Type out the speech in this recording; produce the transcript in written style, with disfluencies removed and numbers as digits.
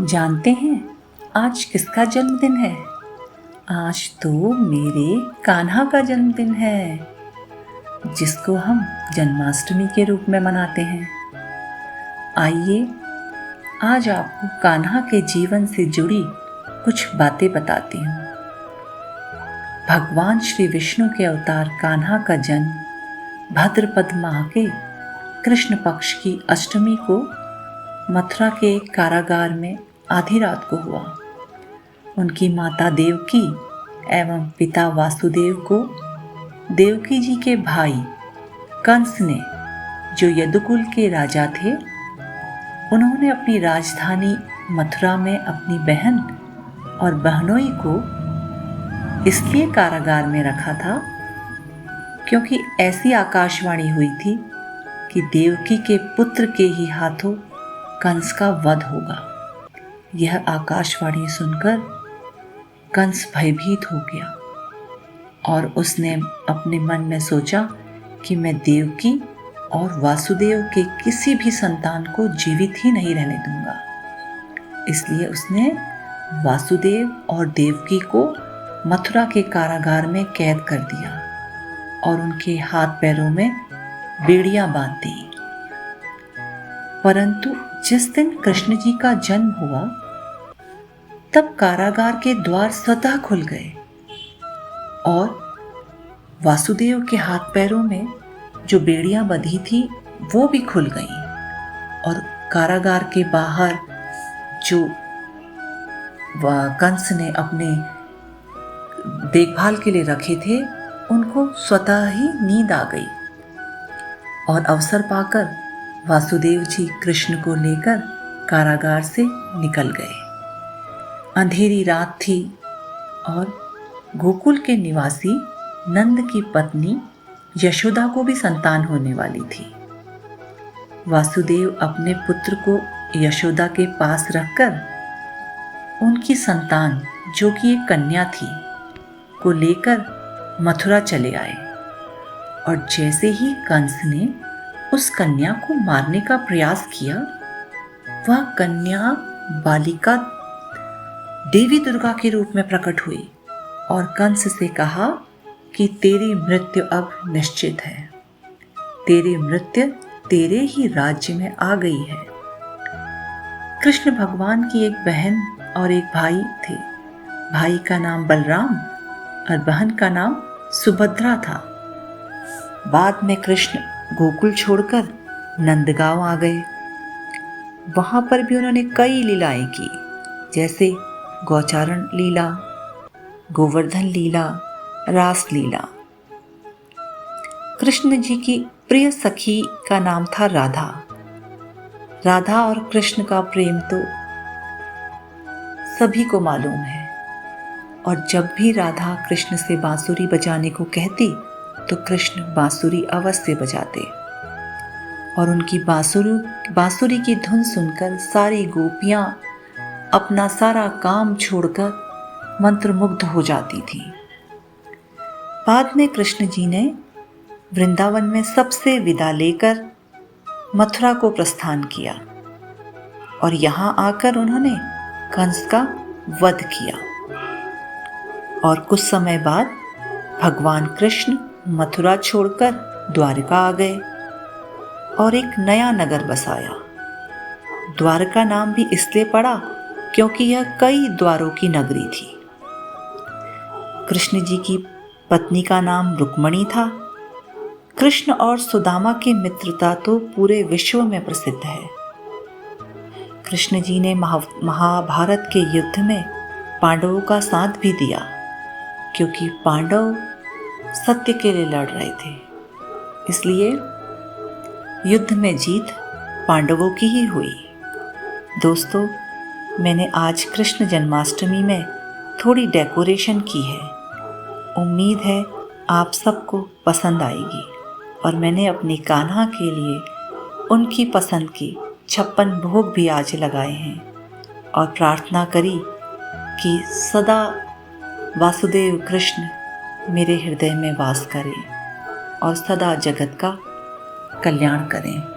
जानते हैं आज किसका जन्मदिन है? आज तो मेरे कान्हा का जन्मदिन है, जिसको हम जन्माष्टमी के रूप में मनाते हैं। आइए आज आपको कान्हा के जीवन से जुड़ी कुछ बातें बताती हूँ। भगवान श्री विष्णु के अवतार कान्हा का जन्म भाद्रपद माह के कृष्ण पक्ष की अष्टमी को मथुरा के एक कारागार में आधी रात को हुआ। उनकी माता देवकी एवं पिता वासुदेव को देवकी जी के भाई कंस ने, जो यदुकुल के राजा थे, उन्होंने अपनी राजधानी मथुरा में अपनी बहन और बहनोई को इसलिए कारागार में रखा था क्योंकि ऐसी आकाशवाणी हुई थी कि देवकी के पुत्र के ही हाथों कंस का वध होगा। यह आकाशवाणी सुनकर कंस भयभीत हो गया और उसने अपने मन में सोचा कि मैं देवकी और वासुदेव के किसी भी संतान को जीवित ही नहीं रहने दूंगा। इसलिए उसने वासुदेव और देवकी को मथुरा के कारागार में कैद कर दिया और उनके हाथ पैरों में बेड़ियां बांध दी। परंतु जिस दिन कृष्ण जी का जन्म हुआ, तब कारागार के द्वार स्वतः खुल गए और वासुदेव के हाथ पैरों में जो बेड़ियां बंधी थी वो भी खुल गईं और कारागार के बाहर जो कंस ने अपने देखभाल के लिए रखे थे, उनको स्वतः ही नींद आ गई और अवसर पाकर वासुदेव जी कृष्ण को लेकर कारागार से निकल गए। अंधेरी रात थी और गोकुल के निवासी नंद की पत्नी यशोदा को भी संतान होने वाली थी। वासुदेव अपने पुत्र को यशोदा के पास रखकर उनकी संतान, जो कि एक कन्या थी, को लेकर मथुरा चले आए और जैसे ही कंस ने उस कन्या को मारने का प्रयास किया, वह कन्या बालिका देवी दुर्गा के रूप में प्रकट हुई और कंस से कहा कि तेरी मृत्यु अब निश्चित है, तेरी मृत्यु तेरे ही राज्य में आ गई है। कृष्ण भगवान की एक बहन और एक भाई थे। भाई का नाम बलराम और बहन का नाम सुभद्रा था। बाद में कृष्ण गोकुल छोड़कर नंदगांव आ गए। वहां पर भी उन्होंने कई लीलाएं की, जैसे गौचारण लीला, गोवर्धन लीला, रास लीला। कृष्ण जी की प्रिय सखी का नाम था राधा। राधा और कृष्ण का प्रेम तो सभी को मालूम है और जब भी राधा कृष्ण से बांसुरी बजाने को कहती तो कृष्ण बांसुरी अवश्य बजाते और उनकी बांसुरी की धुन सुनकर सारी गोपियां अपना सारा काम छोड़कर मंत्रमुग्ध हो जाती थी। बाद में कृष्ण जी ने वृंदावन में सबसे विदा लेकर मथुरा को प्रस्थान किया और यहाँ आकर उन्होंने कंस का वध किया और कुछ समय बाद भगवान कृष्ण मथुरा छोड़कर द्वारका आ गए और एक नया नगर बसाया। द्वारका नाम भी इसलिए पड़ा क्योंकि यह कई द्वारों की नगरी थी। कृष्ण जी की पत्नी का नाम रुक्मणी था। कृष्ण और सुदामा की मित्रता तो पूरे विश्व में प्रसिद्ध है। कृष्ण जी ने महाभारत के युद्ध में पांडवों का साथ भी दिया क्योंकि पांडव सत्य के लिए लड़ रहे थे। इसलिए युद्ध में जीत पांडवों की ही हुई। दोस्तों, मैंने आज कृष्ण जन्माष्टमी में थोड़ी डेकोरेशन की है। उम्मीद है आप सबको पसंद आएगी और मैंने अपने कान्हा के लिए उनकी पसंद की 56 भोग भी आज लगाए हैं और प्रार्थना करी कि सदा वासुदेव कृष्ण मेरे हृदय में वास करें और सदा जगत का कल्याण करें।